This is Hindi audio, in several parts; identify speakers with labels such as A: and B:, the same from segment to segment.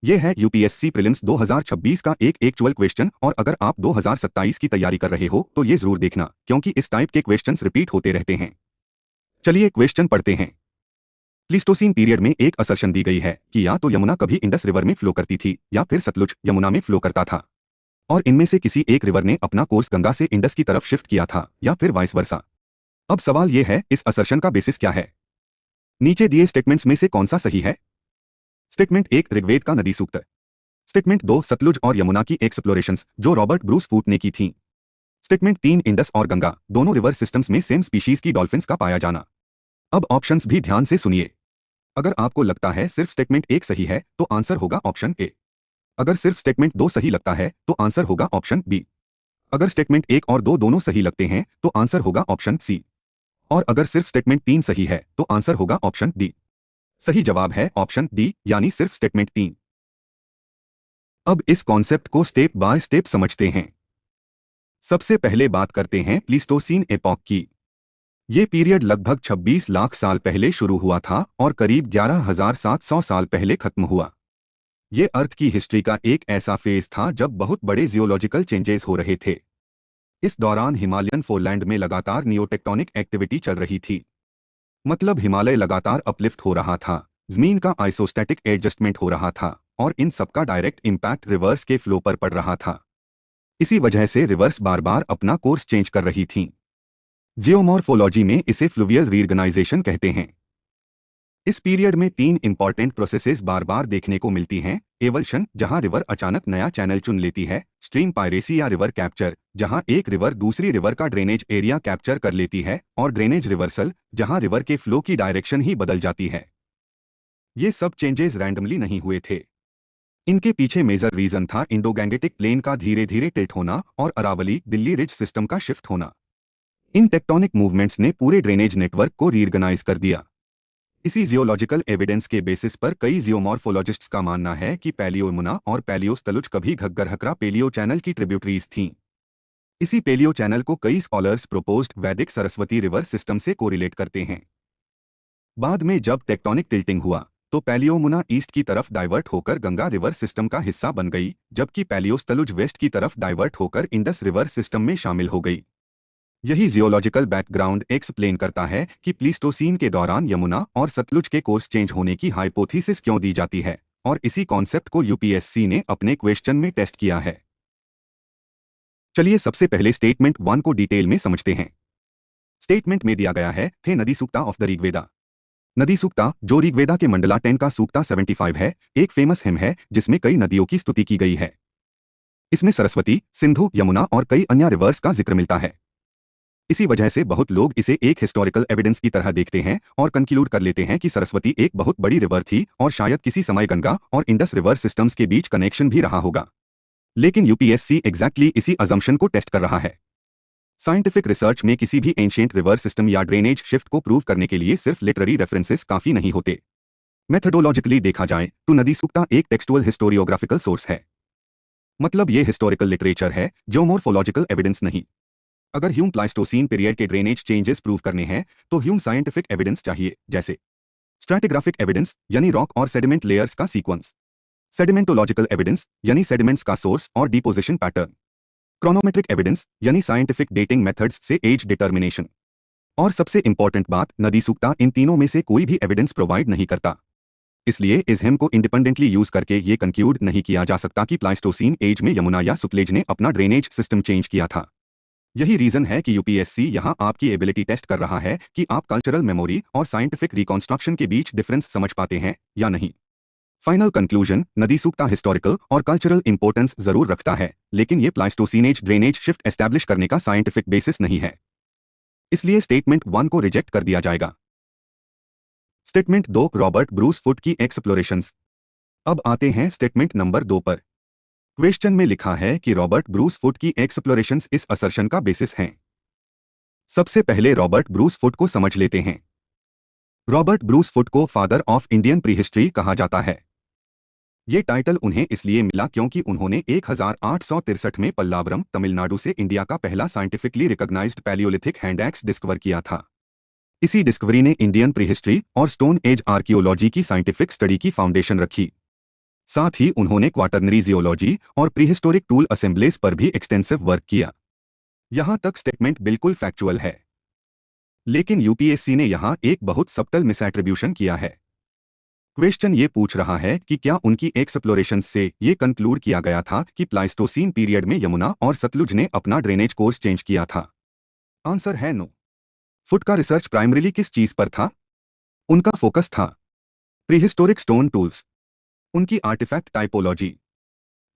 A: ये है यूपीएससी प्रीलिम्स 2026 का एक एक्चुअल क्वेश्चन, और अगर आप 2027 की तैयारी कर रहे हो तो ये जरूर देखना, क्योंकि इस टाइप के क्वेश्चंस रिपीट होते रहते हैं। चलिए क्वेश्चन पढ़ते हैं। प्लीस्टोसीन पीरियड में एक असर्शन दी गई है कि या तो यमुना कभी इंडस रिवर में फ्लो करती थी या फिर सतलुज यमुना में फ्लो करता था, और इनमें से किसी एक रिवर ने अपना कोर्स गंगा से इंडस की तरफ शिफ्ट किया था या फिर वाइस वर्सा। अब सवाल यह है, इस असर्शन का बेसिस क्या है? नीचे दिए स्टेटमेंट्स में से कौन सा सही है? स्टेटमेंट 1 ऋग्वेद का नदी सूक्त। स्टेटमेंट 2 सतलुज और यमुना की एक्सप्लोरेशंस जो रॉबर्ट ब्रूस फूट ने की थी। स्टेटमेंट 3 इंडस और गंगा दोनों रिवर सिस्टम्स में सेम स्पीशीज की डॉल्फिन्स का पाया जाना। अब ऑप्शंस भी ध्यान से सुनिए। अगर आपको लगता है सिर्फ स्टेटमेंट 1 सही है तो आंसर होगा ऑप्शन ए। अगर सिर्फ स्टेटमेंट 2 सही लगता है तो आंसर होगा ऑप्शन बी। अगर स्टेटमेंट 1 और 2 दोनों सही लगते हैं तो आंसर होगा ऑप्शन सी। और अगर सिर्फ स्टेटमेंट 3 सही है तो आंसर होगा ऑप्शन डी। सही जवाब है ऑप्शन डी, यानी सिर्फ स्टेटमेंट 3। अब इस कॉन्सेप्ट को स्टेप बाय स्टेप समझते हैं। सबसे पहले बात करते हैं प्लीस्टोसीन एपॉक की। ये पीरियड लगभग 26 लाख साल पहले शुरू हुआ था और करीब 11,700 साल पहले खत्म हुआ। ये अर्थ की हिस्ट्री का एक ऐसा फेज था जब बहुत बड़े जियोलॉजिकल चेंजेस हो रहे थे। इस दौरान हिमालयन फोरलैंड में लगातार नियोटेक्टोनिक एक्टिविटी चल रही थी। मतलब हिमालय लगातार अपलिफ्ट हो रहा था, जमीन का आइसोस्टैटिक एडजस्टमेंट हो रहा था, और इन सबका डायरेक्ट इम्पैक्ट रिवर्स के फ्लो पर पड़ रहा था। इसी वजह से रिवर्स बार बार अपना कोर्स चेंज कर रही थीं। जियोमॉर्फोलॉजी में इसे फ्लुवियल रीऑर्गेनाइजेशन कहते हैं। इस पीरियड में 3 इंपॉर्टेंट प्रोसेसेस बार बार देखने को मिलती हैं। एवल्शन, जहां रिवर अचानक नया चैनल चुन लेती है। स्ट्रीम पायरेसी या रिवर कैप्चर, जहां एक रिवर दूसरी रिवर का ड्रेनेज एरिया कैप्चर कर लेती है। और ड्रेनेज रिवर्सल, जहां रिवर के फ्लो की डायरेक्शन ही बदल जाती है। ये सब चेंजेस रैंडमली नहीं हुए थे। इनके पीछे मेजर रीजन था इंडो गैंगेटिक प्लेन का धीरे धीरे टिल्ट होना और अरावली दिल्ली रिज सिस्टम का शिफ्ट होना। इन टेक्टोनिक मूवमेंट्स ने पूरे ड्रेनेज नेटवर्क को रीऑर्गेनाइज कर दिया। इसी जियोलॉजिकल एविडेंस के बेसिस पर कई जियोमॉर्फोलॉजिस्ट्स का मानना है कि पैलियो यमुना और पैलियो सतलुज कभी घग्गर-हकरा पेलियो चैनल की ट्रिब्यूटरीज थीं। इसी पेलियो चैनल को कई स्कॉलर्स प्रोपोज्ड वैदिक सरस्वती रिवर सिस्टम से कोरिलेट करते हैं। बाद में जब टेक्टोनिक टिल्टिंग हुआ तो पैलियो यमुना ईस्ट की तरफ डाइवर्ट होकर गंगा रिवर सिस्टम का हिस्सा बन गई, जबकि पैलियो सतलुज वेस्ट की तरफ डाइवर्ट होकर इंडस रिवर सिस्टम में शामिल हो गई। यही जियोलॉजिकल बैकग्राउंड एक्सप्लेन करता है कि प्लीस्टोसीन के दौरान यमुना और सतलुज के कोर्स चेंज होने की हाइपोथेसिस क्यों दी जाती है, और इसी कॉन्सेप्ट को यूपीएससी ने अपने क्वेश्चन में टेस्ट किया है। चलिए सबसे पहले स्टेटमेंट 1 को डिटेल में समझते हैं। स्टेटमेंट में दिया गया है, थे नदी सूक्ता ऑफ द ऋग्वेदा। नदी सूक्ता, जो ऋग्वेदा के मंडला 10 का सूक्ता 75 है, एक फेमस हिम है जिसमें कई नदियों की स्तुति की गई है। इसमें सरस्वती, सिंधु, यमुना और कई अन्य रिवर्स का जिक्र मिलता है। इसी वजह से बहुत लोग इसे एक हिस्टोरिकल एविडेंस की तरह देखते हैं और कंक्लूड कर लेते हैं कि सरस्वती एक बहुत बड़ी रिवर थी और शायद किसी समय गंगा और इंडस रिवर सिस्टम्स के बीच कनेक्शन भी रहा होगा। लेकिन यूपीएससी एग्जैक्टली इसी अजम्पशन को टेस्ट कर रहा है। साइंटिफिक रिसर्च में किसी भी एंशिएंट रिवर सिस्टम या ड्रेनेज शिफ्ट को प्रूव करने के लिए सिर्फ लिटरेरी रेफरेंसेस काफी नहीं होते। मेथडोलॉजिकली देखा जाए तो नदी सूक्ता एक टेक्सटुअल हिस्टोरियोग्राफिकल सोर्स है। मतलब ये हिस्टोरिकल लिटरेचर है, जियोमॉर्फोलॉजिकल एविडेंस नहीं। अगर ह्यूम प्लाइस्टोसीन पीरियड के ड्रेनेज चेंजेस प्रूव करने हैं तो ह्यूम साइंटिफिक एविडेंस चाहिए, जैसे स्ट्रैटिग्राफिक एविडेंस यानी रॉक और सेडिमेंट लेयर्स का सीक्वेंस, सेडिमेंटोलॉजिकल एविडेंस यानी सेडिमेंट्स का सोर्स और डिपोजिशन पैटर्न, क्रोनोमेट्रिक एविडेंस यानी साइंटिफिक डेटिंग मेथड्स से एज डिटर्मिनेशन। और सबसे इंपॉर्टेंट बात, नदी सूक्ता इन तीनों में से कोई भी एविडेंस प्रोवाइड नहीं करता। इसलिए इस हिम को इंडिपेंडेंटली यूज करके ये कंक्लूड नहीं किया जा सकता कि प्लाइस्टोसीन एज में यमुना या सुतलेज ने अपना ड्रेनेज सिस्टम चेंज किया था। यही रीजन है कि यूपीएससी यहां आपकी एबिलिटी टेस्ट कर रहा है कि आप कल्चरल मेमोरी और साइंटिफिक रिकॉन्स्ट्रक्शन के बीच डिफरेंस समझ पाते हैं या नहीं। फाइनल कंक्लूजन, नदी सूक्ता हिस्टोरिकल और कल्चरल इंपॉर्टेंस जरूर रखता है, लेकिन ये प्लाइस्टोसीनेज ड्रेनेज शिफ्ट एस्टैब्लिश करने का साइंटिफिक बेसिस नहीं है। इसलिए स्टेटमेंट 1 को रिजेक्ट कर दिया जाएगा। स्टेटमेंट 2 रॉबर्ट ब्रूस फुट की एक्सप्लोरेशंस। अब आते हैं स्टेटमेंट नंबर 2 पर। क्वेश्चन में लिखा है कि रॉबर्ट ब्रूस फुट की एक्सप्लोरेशंस इस असर्शन का बेसिस हैं। सबसे पहले रॉबर्ट ब्रूस फुट को समझ लेते हैं। रॉबर्ट ब्रूस फुट को फादर ऑफ इंडियन प्रीहिस्ट्री कहा जाता है। ये टाइटल उन्हें इसलिए मिला क्योंकि उन्होंने 1863 में पल्लावरम, तमिलनाडु से इंडिया का पहला scientifically recognised palaeolithic hand axe discover किया था। इसी डिस्कवरी ने इंडियन प्रीहिस्ट्री और स्टोन एज आर्कियोलॉजी की साइंटिफिक स्टडी की फाउंडेशन रखी। साथ ही उन्होंने क्वाटरनरी जियोलॉजी और प्रीहिस्टोरिक टूल असेंबलीज पर भी एक्सटेंसिव वर्क किया। यहां तक स्टेटमेंट बिल्कुल फैक्चुअल है, लेकिन यूपीएससी ने यहां एक बहुत सब्टल मिसएट्रिब्यूशन किया है। क्वेश्चन ये पूछ रहा है कि क्या उनकी एक्सप्लोरेशन से ये कंक्लूड किया गया था कि प्लाइस्टोसीन पीरियड में यमुना और सतलुज ने अपना ड्रेनेज कोर्स चेंज किया था। आंसर है नो। फुट का रिसर्च प्राइमरीली किस चीज पर था? उनका फोकस था प्रीहिस्टोरिक स्टोन टूल्स, उनकी आर्टिफैक्ट टाइपोलॉजी,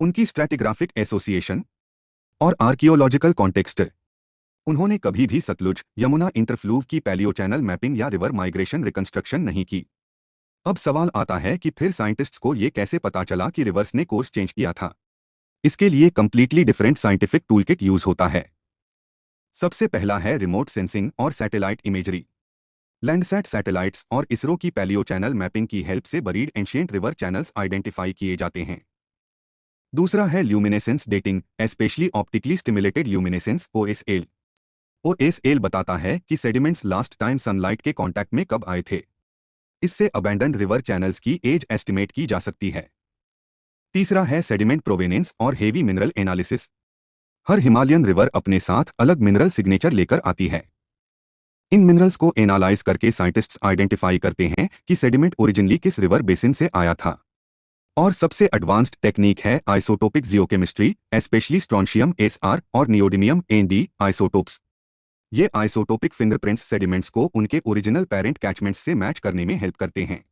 A: उनकी स्ट्रैटिग्राफिक एसोसिएशन और आर्कियोलॉजिकल कॉन्टेक्स्ट। उन्होंने कभी भी सतलुज यमुना इंटरफ्लूव की पैलियो चैनल मैपिंग या रिवर माइग्रेशन रिकंस्ट्रक्शन नहीं की। अब सवाल आता है कि फिर साइंटिस्ट्स को यह कैसे पता चला कि रिवर्स ने कोर्स चेंज किया था? इसके लिए completely different scientific toolkit use होता है। सबसे पहला है रिमोट सेंसिंग और सैटेलाइट इमेजरी। लैंडसैट सैटेलाइट्स और इसरो की पैलियो चैनल मैपिंग की हेल्प से buried ancient river channels identify किए जाते हैं। दूसरा है luminescence dating, specially optically stimulated luminescence OSL. OSL बताता है कि सेडिमेंट्स लास्ट टाइम सनलाइट के कांटेक्ट में कब आए थे। इससे अबैंडन्ड रिवर चैनल्स की एज एस्टिमेट की जा सकती है। तीसरा है सेडिमेंट प्रोवेनेंस और हेवी मिनरल एनालिसिस। हर हिमालयन रिवर अपने साथ अलग मिनरल सिग्नेचर लेकर आती है। इन मिनरल्स को एनालाइज करके साइंटिस्ट्स आइडेंटिफाई करते हैं कि सेडिमेंट ओरिजिनली किस रिवर बेसिन से आया था। और सबसे एडवांस्ड टेक्निक है isotopic geochemistry, specially strontium SR और नियोडिमियम एनडी आइसोटोप्स। ये आइसोटोपिक फिंगरप्रिंट्स सेडिमेंट्स को उनके ओरिजिनल पेरेंट कैचमेंट्स से मैच करने में हेल्प करते हैं।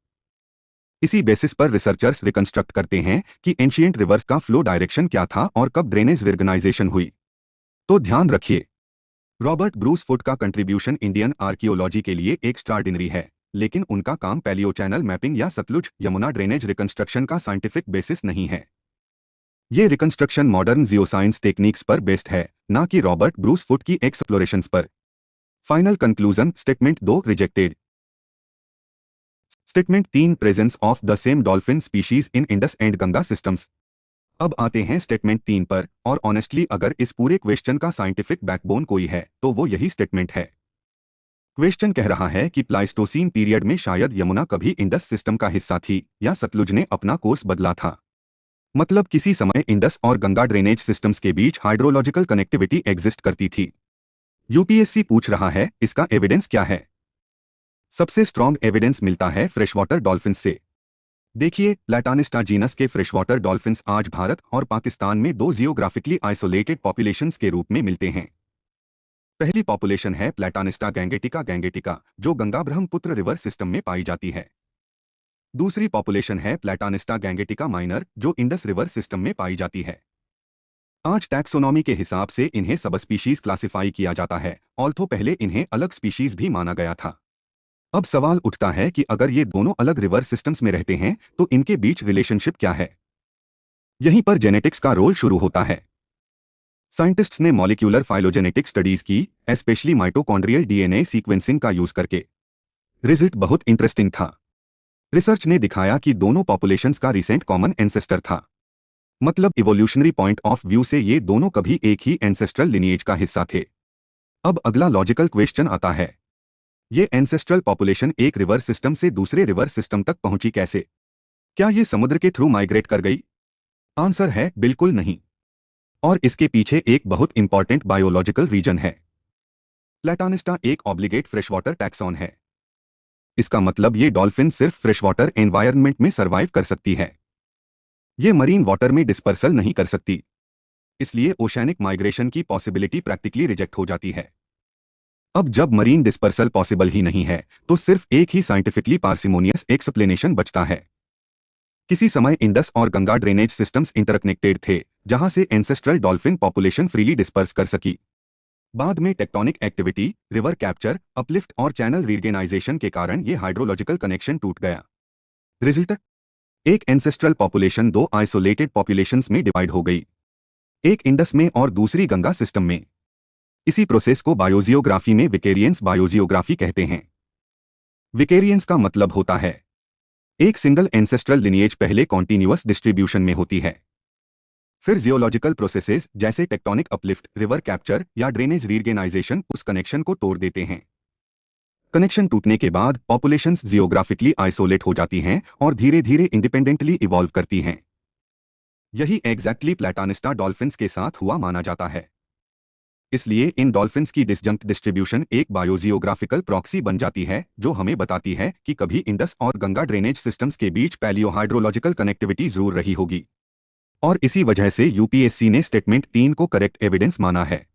A: इसी बेसिस पर रिसर्चर्स रिकंस्ट्रक्ट करते हैं कि एंशिएंट रिवर्स का फ्लो डायरेक्शन क्या था और कब ड्रेनेज रिऑर्गेनाइजेशन हुई। तो ध्यान रखिए, रॉबर्ट ब्रूस फुट का कंट्रीब्यूशन इंडियन आर्कियोलॉजी के लिए एक्स्ट्राऑर्डिनरी है, लेकिन उनका काम पैलियो चैनल मैपिंग या सतलुज यमुना ड्रेनेज रिकंस्ट्रक्शन का साइंटिफिक बेसिस नहीं है। ये रिकंस्ट्रक्शन मॉडर्न जियोसाइंस टेक्निक्स पर बेस्ड है, ना कि रॉबर्ट ब्रूस फुट की एक्सप्लोरेशंस पर। Final conclusion, statement 2 rejected. Statement 3 presence of the same dolphin species in Indus and Ganga systems. अब आते हैं स्टेटमेंट 3 पर, और ऑनेस्टली अगर इस पूरे क्वेश्चन का साइंटिफिक बैकबोन कोई है तो वो यही स्टेटमेंट है। क्वेश्चन कह रहा है कि प्लाइस्टोसीन पीरियड में शायद यमुना कभी इंडस सिस्टम का हिस्सा थी या सतलुज ने अपना कोर्स बदला था। मतलब किसी समय इंडस और गंगा ड्रेनेज सिस्टम्स के बीच हाइड्रोलॉजिकल कनेक्टिविटी एग्जिस्ट करती थी। यूपीएससी पूछ रहा है, इसका एविडेंस क्या है? सबसे स्ट्रॉन्ग एविडेंस मिलता है फ्रेशवाटर डॉल्फिन्स से। देखिए, प्लैटानिस्टा जीनस के फ्रेशवाटर डॉल्फिन्स आज भारत और पाकिस्तान में दो जियोग्राफिकली आइसोलेटेड पॉपुलेशंस के रूप में मिलते हैं। पहली पॉपुलेशन है प्लैटानिस्टा गैंगेटिका गैंगेटिका, जो गंगा ब्रह्मपुत्र रिवर सिस्टम में पाई जाती है। दूसरी पॉपुलेशन है प्लैटानिस्टा गैंगेटिका माइनर, जो इंडस रिवर सिस्टम में पाई जाती है। आज टैक्सोनॉमी के हिसाब से इन्हें सब स्पीशीज क्लासिफाई किया जाता है, ऑल्थो पहले इन्हें अलग स्पीशीज भी माना गया था। अब सवाल उठता है कि अगर ये दोनों अलग रिवर सिस्टम्स में रहते हैं तो इनके बीच रिलेशनशिप क्या है? यहीं पर जेनेटिक्स का रोल शुरू होता है। साइंटिस्ट्स ने मॉलिक्यूलर फाइलोजेनेटिक स्टडीज की, स्पेशली माइटोकॉन्ड्रियल डीएनए सीक्वेंसिंग का यूज करके। रिजल्ट बहुत इंटरेस्टिंग था। रिसर्च ने दिखाया कि दोनों पॉपुलेशंस का रिसेंट कॉमन एंसेस्टर था। मतलब इवोल्यूशनरी पॉइंट ऑफ व्यू से ये दोनों कभी एक ही एंसेस्ट्रल लिनिएज का हिस्सा थे। अब अगला लॉजिकल क्वेश्चन आता है, ये एंसेस्ट्रल पॉपुलेशन एक रिवर सिस्टम से दूसरे रिवर सिस्टम तक पहुंची कैसे? क्या ये समुद्र के थ्रू माइग्रेट कर गई? आंसर है बिल्कुल नहीं। और इसके पीछे एक बहुत इंपॉर्टेंट बायोलॉजिकल रीजन है। प्लैटानिस्टा एक ऑब्लिगेट फ्रेशवाटर टैक्सॉन है। इसका मतलब ये डॉल्फिन सिर्फ फ्रेशवाटर एनवायरनमेंट में सर्वाइव कर सकती है। ये मरीन वाटर में डिस्पर्सल नहीं कर सकती। इसलिए ओशैनिक माइग्रेशन की पॉसिबिलिटी प्रैक्टिकली रिजेक्ट हो जाती है। अब जब मरीन डिस्पर्सल पॉसिबल ही नहीं है तो सिर्फ एक ही साइंटिफिकली पार्सिमोनियस एक्सप्लेनेशन बचता है। किसी समय इंडस और गंगा ड्रेनेज सिस्टम्स इंटरकनेक्टेड थे, जहां से ancestral dolphin population freely disperse कर सकी। बाद में tectonic activity, river capture, uplift और चैनल रीऑर्गेनाइजेशन के कारण ये हाइड्रोलॉजिकल कनेक्शन टूट गया। रिजल्ट, एक एंसेस्ट्रल पॉपुलेशन दो आइसोलेटेड पॉपुलेशंस में डिवाइड हो गई, एक इंडस में और दूसरी गंगा सिस्टम में। इसी प्रोसेस को बायोजियोग्राफी में विकेरियंस बायोजियोग्राफी कहते हैं। विकेरियंस का मतलब होता है एक सिंगल एंसेस्ट्रल लिनिएज पहले कॉन्टिन्यूअस डिस्ट्रीब्यूशन में होती है, फिर जियोलॉजिकल प्रोसेसेस जैसे टेक्टोनिक अपलिफ्ट, रिवर कैप्चर या ड्रेनेज रीऑर्गेनाइजेशन उस कनेक्शन को तोड़ देते हैं। कनेक्शन टूटने के बाद पॉपुलेशंस जियोग्राफिकली आइसोलेट हो जाती हैं और धीरे धीरे इंडिपेंडेंटली इवॉल्व करती हैं। यही एग्जैक्टली प्लेटानिस्टा डॉल्फिन्स के साथ हुआ माना जाता है। इसलिए इन डॉल्फिन्स की डिस्जंक्ट डिस्ट्रीब्यूशन एक बायोजियोग्राफिकल प्रॉक्सी बन जाती है, जो हमें बताती है कि कभी इंडस और गंगा ड्रेनेज सिस्टम्स के बीच पैलियोहाइड्रोलॉजिकल कनेक्टिविटी जरूर रही होगी। और इसी वजह से यूपीएससी ने स्टेटमेंट 3 को करेक्ट एविडेंस माना है।